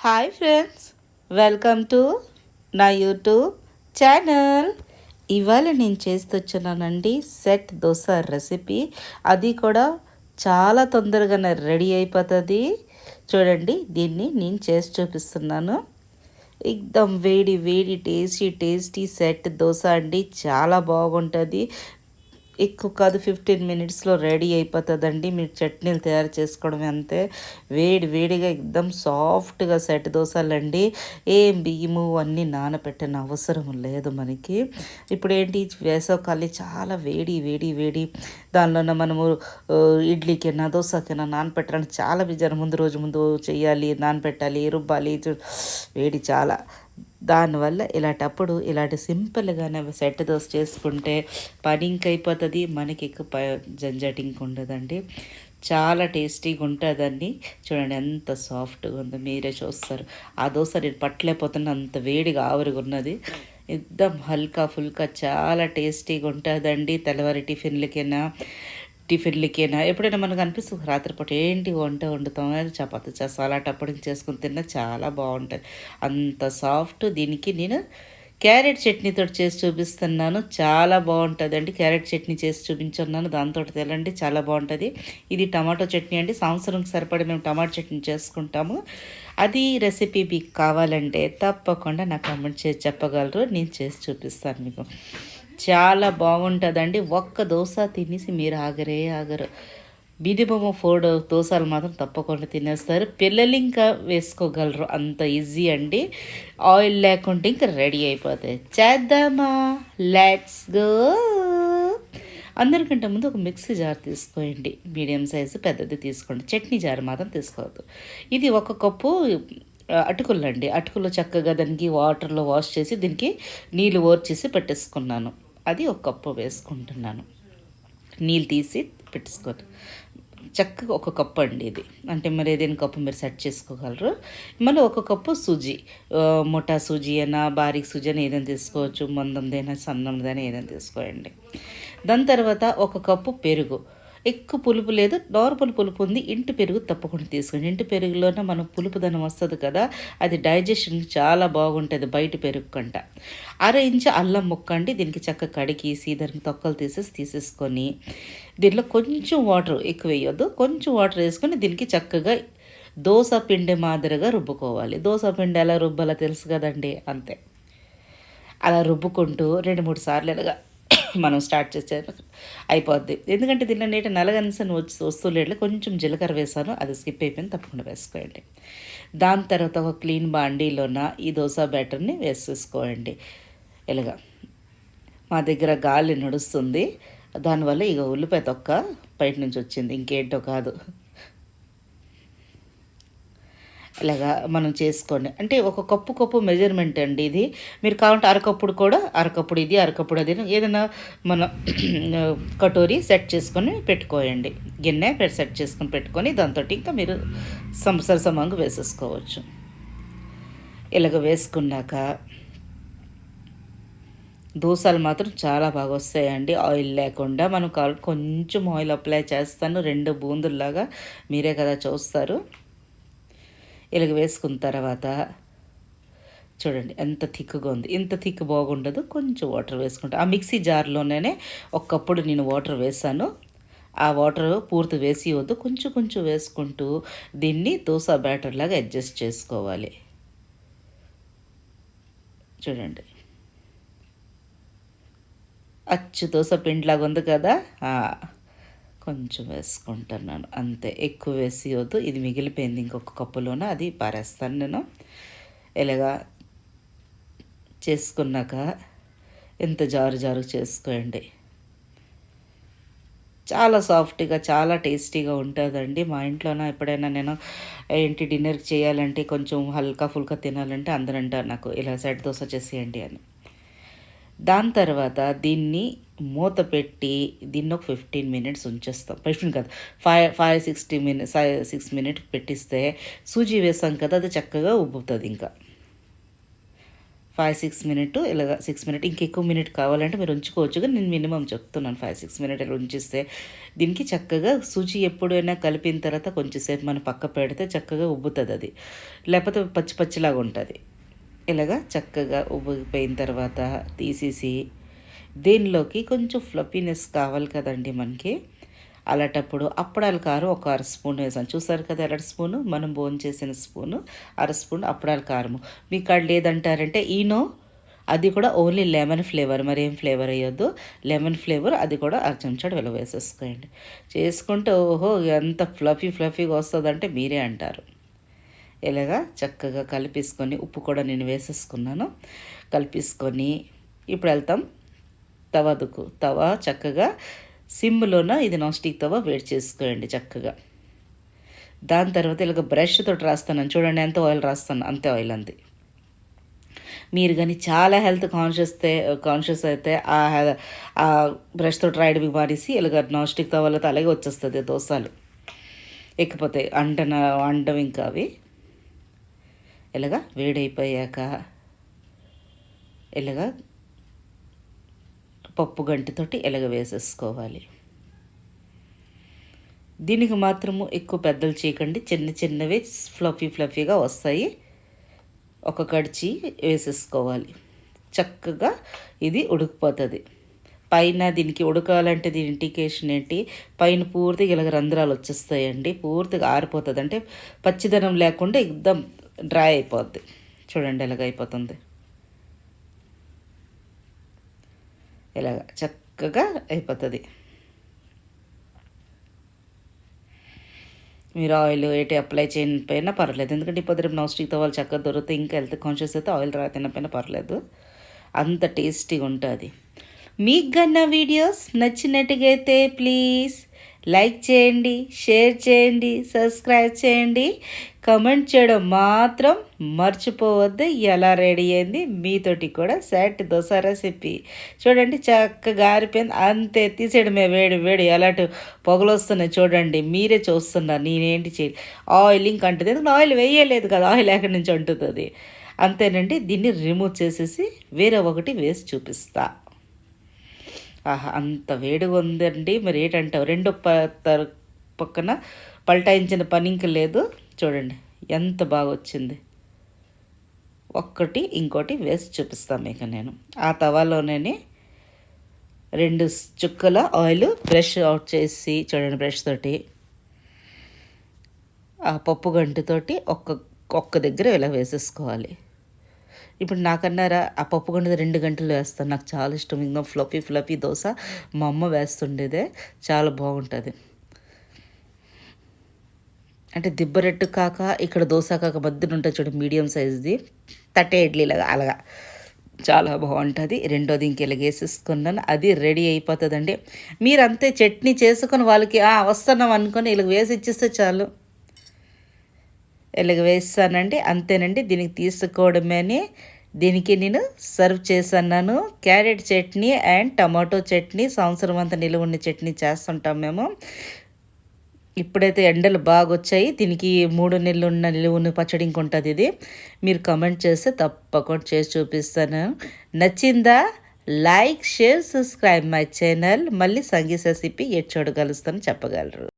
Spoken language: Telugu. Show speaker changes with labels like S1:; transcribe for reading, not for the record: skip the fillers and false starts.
S1: హాయ్ ఫ్రెండ్స్, వెల్కమ్ టు నా యూట్యూబ్ ఛానల్. ఇవాళ నేను చేస్తొచ్చున్నానండి సెట్ దోశ రెసిపీ. అది కూడా చాలా తొందరగానే రెడీ అయిపోతుంది. చూడండి, దీన్ని నేను చేసి చూపిస్తున్నాను. ఎక్దమ్ వేడి వేడి టేస్టీ సెట్ దోశ అండి. చాలా బాగుంటుంది. ఎక్కువ కాదు, 15 మినిట్స్లో రెడీ అయిపోతుందండి. మీరు చట్నీలు తయారు చేసుకోవడం అంతే. వేడి వేడిగా ఎక్దమ్ సాఫ్ట్గా సెట్ దోశలండి. ఏం బియ్యము అన్నీ నానబెట్టిన అవసరం లేదు మనకి. ఇప్పుడు ఏంటి, వేసవకాలం చాలా వేడి వేడి వేడి. దానిలోనే మనము ఇడ్లీకైనా దోశకైనా నానపెట్టడానికి చాలా బిజీ. ముందు చేయాలి, నానపెట్టాలి, రుబ్బాలి. వేడి చాలా. దానివల్ల ఇలాంటి సింపుల్గానే సెట్ దోశ చేసుకుంటే పని ఇంకైపోతుంది. మనకి ఎక్కువ జంజట్ ఇంక ఉండదండి. చాలా టేస్టీగా ఉంటుందండి. చూడండి ఎంత సాఫ్ట్గా ఉందో, మీరే చూస్తారు. ఆ దోశ నేను పట్టలేకపోతున్నా, అంత వేడిగా ఆవిరిగా ఉన్నది. ఎక్దమ్ హల్కా ఫుల్కా చాలా టేస్టీగా ఉంటుందండి. తెల్లవారి టిఫిన్లకైనా ఎప్పుడైనా మనకు అనిపిస్తుంది రాత్రిపూట ఏంటి వంట వండుతాం, చపాతీ చేస్తాం, అలాంటప్పుడు చేసుకుని తిన్నా చాలా బాగుంటుంది. అంత సాఫ్ట్. దీనికి నేను క్యారెట్ చట్నీతో చేసి చూపిస్తున్నాను. చాలా బాగుంటుందండి. క్యారెట్ చట్నీ చేసి చూపించున్నాను, దాంతో తెలండి చాలా బాగుంటుంది. ఇది టమాటో చట్నీ అండి. సంవత్సరంకి సరిపడి మేము టమాటో చట్నీ చేసుకుంటాము. అది రెసిపీ మీకు కావాలంటే తప్పకుండా నాకు కామెంట్ చేసి చెప్పగలరు, నేను చేసి చూపిస్తాను మీకు. చాలా బాగుంటుందండి. ఒక్క దోశ తినేసి మీరు ఆగరు. మినిమమ్ 4 దోశలు మాత్రం తప్పకుండా తినేస్తారు. పిల్లలు ఇంకా వేసుకోగలరు, అంత ఈజీ అండి. ఆయిల్ లేకుంటే ఇంకా రెడీ అయిపోతాయి. చేద్దామా? Let's go. అందరికంటే ముందు ఒక మిక్సీ జార్ తీసుకోండి. మీడియం సైజు పెద్దది తీసుకోండి. చట్నీ జార్ మాత్రం తీసుకోవద్దు. ఇది 1 కప్పు అటుకులు అండి. అటుకులు చక్కగా దానికి వాటర్లో వాష్ చేసి దీనికి నీళ్ళు ఓర్చేసి పెట్టేసుకున్నాను. అది 1 కప్పు వేసుకుంటున్నాను. నీళ్ళు తీసి పెట్టేసుకోండి. చక్కగా 1 కప్పు అండి ఇది. అంటే మరి ఏదైనా కప్పు మీరు సెట్ చేసుకోగలరు. మళ్ళీ 1 కప్పు సూజీ, మొటా సూజీ అయినా బారీక్ సూజీ అయినా ఏదైనా తీసుకోవచ్చు. మందందైనా సన్నందైనా ఏదైనా తీసుకోండి. దాని తర్వాత 1 కప్పు పెరుగు. ఎక్కువ పులుపు లేదు, నార్మల్ పులుపు ఉంది. ఇంటి పెరుగు తప్పకుండా తీసుకోండి. ఇంటి పెరుగులోనే మనం పులుపుదనం వస్తుంది కదా, అది డైజెషన్ చాలా బాగుంటుంది బయట పెరుగు కంట. 1/2 ఇంచు అల్లం ముక్క అండి. దీనికి చక్కగా కడిగేసి దానికి తొక్కలు తీసేసుకొని దీనిలో కొంచెం వాటర్ ఎక్కువ వేయొద్దు, కొంచెం వాటర్ వేసుకొని దీనికి చక్కగా దోశ పిండి మాదిరిగా రుబ్బుకోవాలి. దోశ పిండి ఎలా రుబ్బాలో తెలుసు కదండి, అంతే. అలా రుబ్బుకుంటూ 2-3 సార్లు ఇలాగా మనం స్టార్ట్ చేసే అయిపోద్ది. ఎందుకంటే దీనిలో నలగనిసని వస్తువులేట్లు కొంచెం జీలకర్ర వేసాను, అది స్కిప్ అయిపోయింది, తప్పకుండా వేసుకోండి. దాని తర్వాత ఒక క్లీన్ బాండీలోన ఈ దోశ బ్యాటర్ని వేసేసుకోండి. ఇలాగా మా దగ్గర గాలి నడుస్తుంది, దానివల్ల ఇక ఉల్లిపాయ తొక్క బయట నుంచి వచ్చింది, ఇంకేంటో కాదు. ఇలాగా మనం చేసుకోండి. అంటే 1 కప్పు మెజర్మెంట్ అండి ఇది. మీరు కావాలంటే అరకప్పుడు కూడా, అరకప్పుడు ఇది అరకప్పుడు అది ఏదైనా మన కటోరీ సెట్ చేసుకొని పెట్టుకోయండి. గిన్నె సెట్ చేసుకొని పెట్టుకొని దాంతో ఇంకా మీరు సరసమంగా వేసేసుకోవచ్చు. ఇలాగ వేసుకున్నాక దోశలు మాత్రం చాలా బాగా వస్తాయండి, ఆయిల్ లేకుండా. మనం కొంచెం ఆయిల్ అప్లై చేస్తాను, 2 బూందుల్లాగా, మీరే కదా చూస్తారు. ఇలాగ వేసుకున్న తర్వాత చూడండి ఎంత థిక్గా ఉంది. ఇంత థిక్ బాగుండదు, కొంచెం వాటర్ వేసుకుంటా. ఆ మిక్సీ జార్లోనే ఒకప్పుడు నేను వాటర్ వేసాను. ఆ వాటర్ పూర్తి వేసి వద్దు, కొంచెం కొంచెం వేసుకుంటూ దీన్ని దోశ బ్యాటర్ లాగా అడ్జస్ట్ చేసుకోవాలి. చూడండి, అచ్చు దోశ పిండిలాగా ఉంది కదా. కొంచెం వేసుకుంటున్నాను అంతే, ఎక్కువ వేసి వద్దు. ఇది మిగిలిపోయింది ఇంకొక కప్పులోన, అది పారేస్తాను నేను. ఇలాగా చేసుకున్నాక ఎంత జారు చేసుకోండి. చాలా సాఫ్ట్గా చాలా టేస్టీగా ఉంటుందండి. మా ఇంట్లోన ఎప్పుడైనా నేను ఏంటి డిన్నర్కి చేయాలంటే కొంచెం హల్కా ఫుల్కా తినాలంటే అందరూ అంటారు నాకు, ఇలా సెట్ దోశ చేసేయండి అని. దాని తర్వాత దీన్ని మూత పెట్టి దీన్ని ఒక 15 మినిట్స్ ఉంచేస్తాం. 15 కాదు, 6 మినిట్స్ పెట్టిస్తే సూజీ వేసాం కదా, అది చక్కగా ఉబ్బుతుంది. ఇంకా 5-6 మినిట్ ఇలాగ 6 మినిట్ ఇంకెక్కువ మినిట్ కావాలంటే మీరు ఉంచుకోవచ్చు, కానీ నేను మినిమం చెప్తున్నాను 5-6 మినిట్ ఇలా ఉంచిస్తే దీనికి చక్కగా సూజీ ఎప్పుడైనా కలిపిన తర్వాత కొంచెంసేపు మనం పక్క పెడితే చక్కగా ఉబ్బుతుంది అది, లేకపోతే పచ్చి పచ్చిలాగా ఉంటుంది. ఇలాగా చక్కగా ఉబ్బిపోయిన తర్వాత తీసేసి దీనిలోకి కొంచెం ఫ్లఫీనెస్ కావాలి కదండి మనకి, అలాంటప్పుడు అప్పడాల కారం ఒక 1/2 స్పూన్ వేసాను. చూసారు కదా 1/2 స్పూను, మనం భోంచేసిన స్పూను 1/2 స్పూన్ అప్పడాల కారము. మీకు కాడ లేదంటారంటే ఈనో, అది కూడా ఓన్లీ లెమన్ ఫ్లేవర్, మరేం ఫ్లేవర్ వేయొద్దు, లెమన్ ఫ్లేవర్ అది కూడా 1/2 చెంచాడు వెల వేసేసుకోండి. చేసుకుంటే ఓహో ఎంత ఫ్లఫీగా వస్తుందంటే మీరే అంటారు. ఇలాగా చక్కగా కలిపేసుకొని ఉప్పు కూడా నేను వేసేసుకున్నాను. కలిపేసుకొని ఇప్పుడు వెళ్తాం తవాదుకు. తవా చక్కగా సిమ్లోన, ఇది నాన్ స్టిక్ తవా, వేడి చేసుకోండి చక్కగా. దాని తర్వాత ఇలాగ బ్రష్ తోటి రాస్తాను చూడండి, ఎంత ఆయిల్ రాస్తాను అంతే ఆయిల్ అంది. మీరు కానీ చాలా హెల్త్ కాన్షియస్ అయితే ఆ బ్రష్ తోటి రాయడం మానేసి ఇలాగ నాన్ స్టిక్ తవాలతో అలాగే వచ్చేస్తుంది దోశలు, ఎక్కిపోతాయి అండం ఇంకా అవి. ఇలాగ వేడైపోయాక ఇలాగ పప్పు గంటితోటి ఇలాగ వేసేసుకోవాలి. దీనికి మాత్రము ఎక్కువ పెద్దలు చేయకండి, చిన్నవి ఫ్లఫీగా వస్తాయి. ఒక కడిచి వేసేసుకోవాలి. చక్కగా ఇది ఉడికిపోతుంది. పైన దీనికి ఉడకాలంటే దీని ఇండికేషన్ ఏంటి, పైన పూర్తిగా ఇలాగ రంధ్రాలు వచ్చేస్తాయండి, పూర్తిగా ఆరిపోతుంది, అంటే పచ్చిదనం లేకుండా ఎక్దమ్ డ్రై అయిపోద్ది. చూడండి ఎలాగ అయిపోతుంది, ఇలాగ చక్కగా అయిపోతుంది. మీరు ఆయిల్ ఏంటి అప్లై చేయకపోయినా పర్లేదు, ఎందుకంటే ఇప్పుడు రేపు నాన్ స్టిక్ తవాలు చక్కగా దొరికితే ఇంకా హెల్త్ కాన్షియస్ అయితే ఆయిల్ తినకపోయినా పర్లేదు, అంత టేస్టీగా ఉంటుంది. మీకు కన్నా వీడియోస్ నచ్చినట్టుగా అయితే ప్లీజ్ లైక్ చేయండి, షేర్ చేయండి, సబ్స్క్రైబ్ చేయండి, కమెంట్ చేయడం మాత్రం మర్చిపోవద్దు. ఎలా రెడీ అయింది మీతోటి కూడా సెట్ దోశ రెసిపీ చూడండి, చక్కగా ఆరిపోయింది, అంతే తీసేయడమే. వేడి ఎలాంటి పొగలు వస్తున్నాయి చూడండి, మీరే చూస్తున్నారు, నేనేంటి చేయాలి. ఆయిల్ ఇంక అంటుంది, ఎందుకంటే ఆయిల్ వేయలేదు కదా, ఆయిల్ ఎక్కడి నుంచి అంటుతుంది. అంతేనండి, దీన్ని రిమూవ్ చేసేసి వేరే ఒకటి వేసి చూపిస్తా. ఆహా అంత వేడిగా ఉందండి, మరి ఏంటంటావు, రెండో పక్కన పల్టాయించిన పని ఇంక లేదు. చూడండి ఎంత బాగా వచ్చింది. ఒక్కటి ఇంకోటి వేసి చూపిస్తాను మీకు నేను. ఆ తవాలోనే 2 చుక్కల ఆయిల్ బ్రష్ అవుట్ చేసి చూడండి, బ్రష్ తోటి ఆ పప్పు గంటితోటి ఒక్క దగ్గర ఇలా వేసేసుకోవాలి. ఇప్పుడు నాకన్నారా ఆ పప్పు గంట 2 గంటలు వేస్తాను, నాకు చాలా ఇష్టం. ఇంకా ఫ్లఫీ దోశ మా అమ్మ వేస్తుండేదే, చాలా బాగుంటుంది. అంటే దిబ్బరెట్టు కాక ఇక్కడ దోశ కాక మధ్యన ఉంటుంది చూడండి, మీడియం సైజ్ది తట్టే ఇడ్లీలాగా అలాగా చాలా బాగుంటుంది. రెండోది ఇంకెలాగ వేసేసుకున్నాను, అది రెడీ అయిపోతుందండి. మీరు అంతే చట్నీ చేసుకొని వాళ్ళకి వస్తున్నాం అనుకొని ఇలాగ వేసి ఇచ్చేస్తే చాలు. ఇలాగ వేస్తానండి, అంతేనండి. దీనికి తీసుకోవడమేని దీనికి నేను సర్వ్ చేస్తున్నాను. Carrot chutney and tomato chutney, సంవత్సరం అంతా నిలువ ఉన్న చట్నీ చేస్తుంటాం మేము. ఇప్పుడైతే ఎండలు బాగా వచ్చాయి, దీనికి 3 నెలలు ఉన్న నిలువ పచ్చడి ఇంకొంటుంది. ఇది మీరు కమెంట్ చేస్తే తప్పకుండా చేసి చూపిస్తాను. నచ్చిందా? Like, share, subscribe my channel. మళ్ళీ సంగీత రెసిపీ ఎటు కలుస్తాను చెప్పగలరు.